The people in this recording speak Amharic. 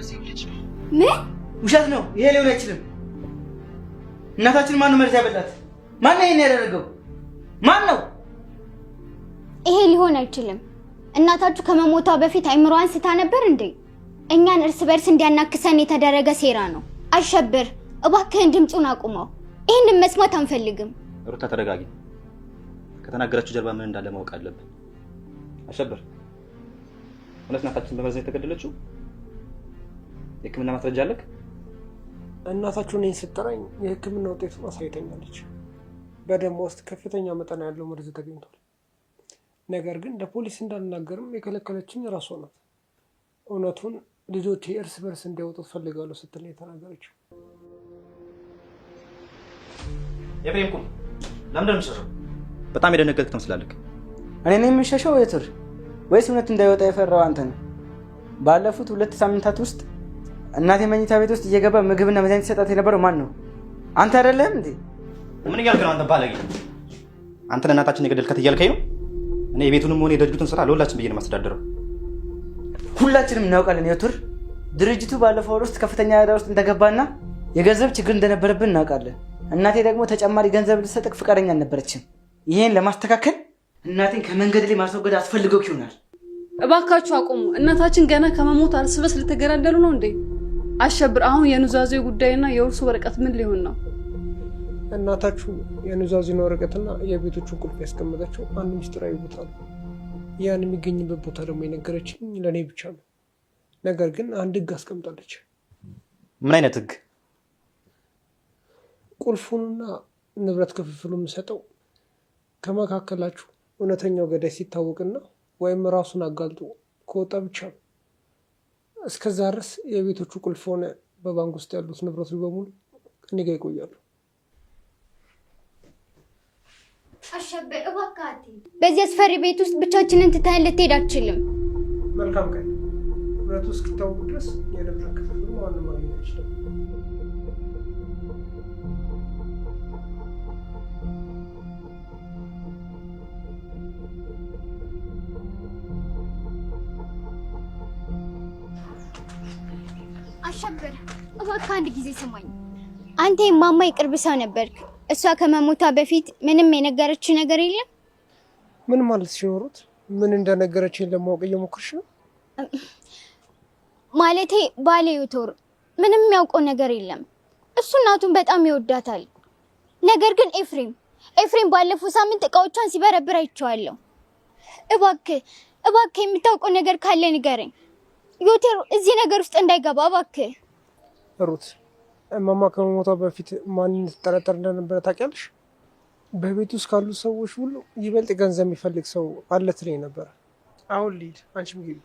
የዚህም ልጅ ነው። ምን? ውሸት ነው ይሄ ሊሆን አይችልም። እናታችን ማን ነው መርዝ ያበላት? ማን ነው ይሄን ያደረገው? ማን ነው? ይሄ ሊሆን አይችልም። እናታችሁ ከመሞቷ በፊት አይምሮዋን ስታ ነበር እንዴ? እኛን እርስ በርስ እንዲያናክሰን የተደረገ ሴራ ነው። አሸብር እባክህን ድምፁን አቁመው። ይሄንን መስማት አንፈልግም። ሩታ ተረጋጊ። ከተናገረችው ጀርባ ምን እንዳለ ማወቅ አለብን። አሸብር እውነት እናታችን በመርዝ የተገደለችው? የህክምና ማስረጃ አለክ? እናታችሁ ነኝ ስትጠራኝ የህክምና ውጤቱን አሳይተኛለች። በደም ውስጥ ከፍተኛ መጠን ያለው መርዝ ተገኝቷል። ነገር ግን ለፖሊስ እንዳልናገርም የከለከለችኝ ራሷ ናት። እውነቱን ልጆቼ እርስ በርስ እንዲያወጡት ፈልጋለሁ ስትል የተናገረችው። ኤፍሬም ቁም። ለምንድን ነው የምትሸሸው? በጣም የደነገጥክ ትመስላለህ። እኔ ነኝ የምሸሸው የቱር? ወይስ እውነት እንዳይወጣ የፈራው አንተ ነህ? ባለፉት 2 ሳምንታት ውስጥ እናቴ መኝታ ቤት ውስጥ እየገባ ምግብና መድኃኒት ሰጣት የነበረው ማን ነው? አንተ አይደለም እንዴ? ምን እያልክ ነው አንተ ባለጌ? አንተ ለእናታችን የገደልካት እያልከኝ ነው? እኔ የቤቱንም ሆነ የድርጅቱን ስራ ለሁላችን ብዬ ነው የማስተዳድረው። ሁላችንም እናውቃለን የቱር። ድርጅቱ ባለፈው ወር ውስጥ ከፍተኛ ዕዳ ውስጥ እንደገባና የገንዘብ ችግር እንደነበረብን እናውቃለን። እናቴ ደግሞ ተጨማሪ ገንዘብ ልትሰጥክ ፈቃደኛ አልነበረችም። ይሄን ለማስተካከል እናቴን ከመንገድ ላይ ማስወገድ አስፈልገው ይሆናል። እባካችሁ አቁሙ። እናታችን ገና ከመሞት እርስ በርስ ልትገዳደሉ ነው እንዴ? አሸብር አሁን የኑዛዜው ጉዳይና የውርሱ ወረቀት ምን ሊሆን ነው? እናታችሁ የኑዛዜውን ወረቀትና የቤቶቹን ቁልፍ ያስቀመጠችው አንድ ሚስጥራዊ ቦታ ነው። ያን የሚገኝበት ቦታ ደግሞ የነገረችኝ ለእኔ ብቻ ነው። ነገር ግን አንድ ህግ አስቀምጣለች። ምን አይነት ህግ? ቁልፉንና ንብረት ክፍፍሉ የምሰጠው ከመካከላችሁ እውነተኛው ገዳይ ሲታወቅና ወይም ራሱን አጋልጦ ከወጣ ብቻ ነው። እስከዛ ድረስ የቤቶቹ ቁልፍ ሆነ በባንክ ውስጥ ያሉት ንብረቶች በሙሉ እኔ ጋር ይቆያሉ። አሸብር እባክህ በዚህ አስፈሪ ቤት ውስጥ ብቻችንን ትተን ልትሄድ አትችልም። መልካም ቀን። ንብረቱ እስኪታወቅ ድረስ የንብረት ክፍፍሉ ማንም ማግኘት አይችልም። አሸብር እባክህ አንድ ጊዜ ስማኝ። አንተ የማማ የቅርብ ሰው ነበርክ። እሷ ከመሞቷ በፊት ምንም የነገረች ነገር የለም? ምን ማለት ሲኖሩት ምን እንደነገረችኝ ለማወቅ እየሞከርሽ ነው? ማለቴ ባሌ ዩቶር ምንም የሚያውቀው ነገር የለም። እሱ እናቱን በጣም ይወዳታል። ነገር ግን ኤፍሬም ባለፈው ሳምንት እቃዎቿን ሲበረብር አይቼዋለሁ። እባክህ የምታውቀው ነገር ካለ ንገረኝ። ዩቶር እዚህ ነገር ውስጥ እንዳይገባ እባክህ። ሩት እማማ ከመሞቷ በፊት ማን ተጠረጠር እንደነበረ ታውቂያለሽ? በቤት ውስጥ ካሉ ሰዎች ሁሉ ይበልጥ ገንዘብ የሚፈልግ ሰው አለ ትለኝ ነበር። አሁን ልሂድ፣ አንቺም ግቢ።